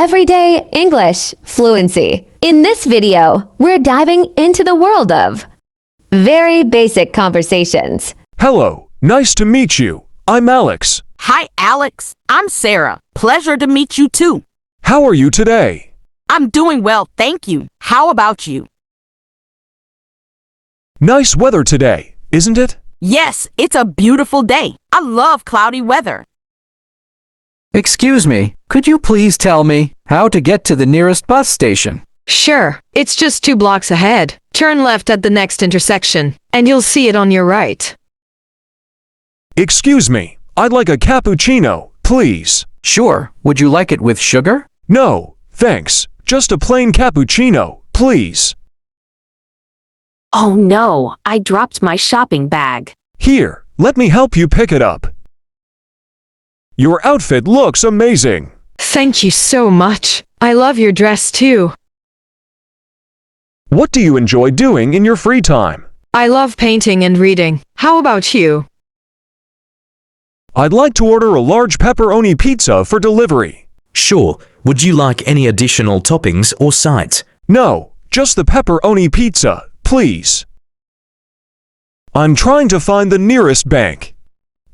everyday English fluency. In this video, we're diving into the world of very basic conversations. Hello, nice to meet you. I'm Alex. Hi, Alex. I'm Sarah. Pleasure to meet you too. How are you today? I'm doing well, thank you. How about you? Nice weather today, isn't it? Yes, it's a beautiful day. I love cloudy weather. Excuse me, could you please tell me how to get to the nearest bus station? Sure, it's just 2 blocks ahead. Turn left at the next intersection, and you'll see it on your right. Excuse me, I'd like a cappuccino, please. Sure, would you like it with sugar? No, thanks. Just a plain cappuccino, please. Oh no, I dropped my shopping bag. Here, let me help you pick it up. Your outfit looks amazing. Thank you so much. I love your dress too. What do you enjoy doing in your free time? I love painting and reading. How about you? I'd like to order a large pepperoni pizza for delivery. Sure. Would you like any additional toppings or sides? No, just the pepperoni pizza, please. I'm trying to find the nearest bank.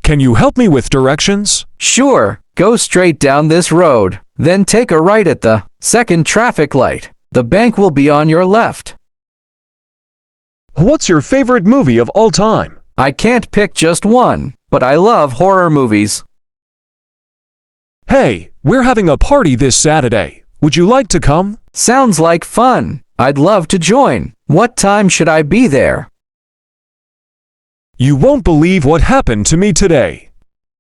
Can you help me with directions? Sure, go straight down this road, then take a right at the second traffic light. The bank will be on your left. What's your favorite movie of all time? I can't pick just one, but I love horror movies. Hey, we're having a party this Saturday. Would you like to come? Sounds like fun. I'd love to join. What time should I be there? You won't believe what happened to me today.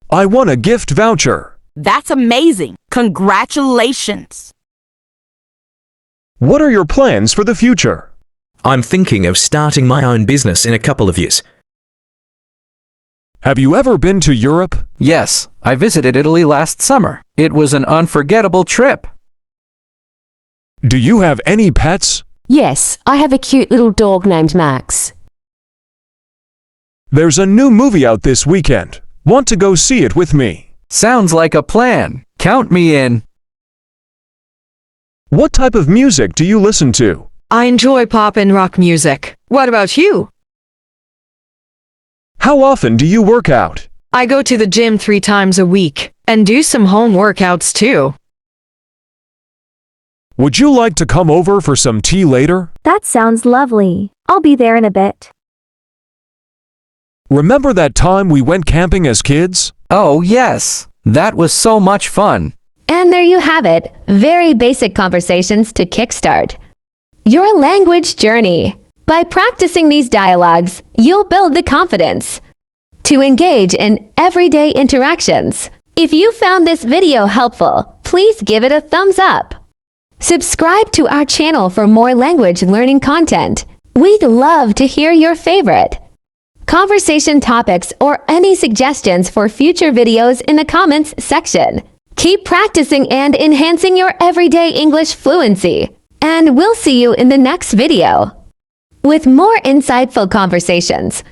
I won a gift voucher. That's amazing. Congratulations. What are your plans for the future? I'm thinking of starting my own business in a couple of years. Have you ever been to Europe? Yes, I visited Italy last summer. It was an unforgettable trip. Do you have any pets? Yes, I have a cute little dog named Max. There's a new movie out this weekend. Want to go see it with me? Sounds like a plan. Count me in. What type of music do you listen to? I enjoy pop and rock music. What about you? How often do you work out? I go to the gym 3 times a week and do some home workouts too. Would you like to come over for some tea later? That sounds lovely. I'll be there in a bit. Remember that time we went camping as kids? Oh yes, that was so much fun. And there you have it, very basic conversations to kickstart your language journey. By practicing these dialogues, you'll build the confidence to engage in everyday interactions. If you found this video helpful, please give it a thumbs up. Subscribe to our channel for more language learning content. We'd love to hear your favorite conversation topics or any suggestions for future videos in the comments section. Keep practicing and enhancing your everyday English fluency. And we'll see you in the next video with more insightful conversations.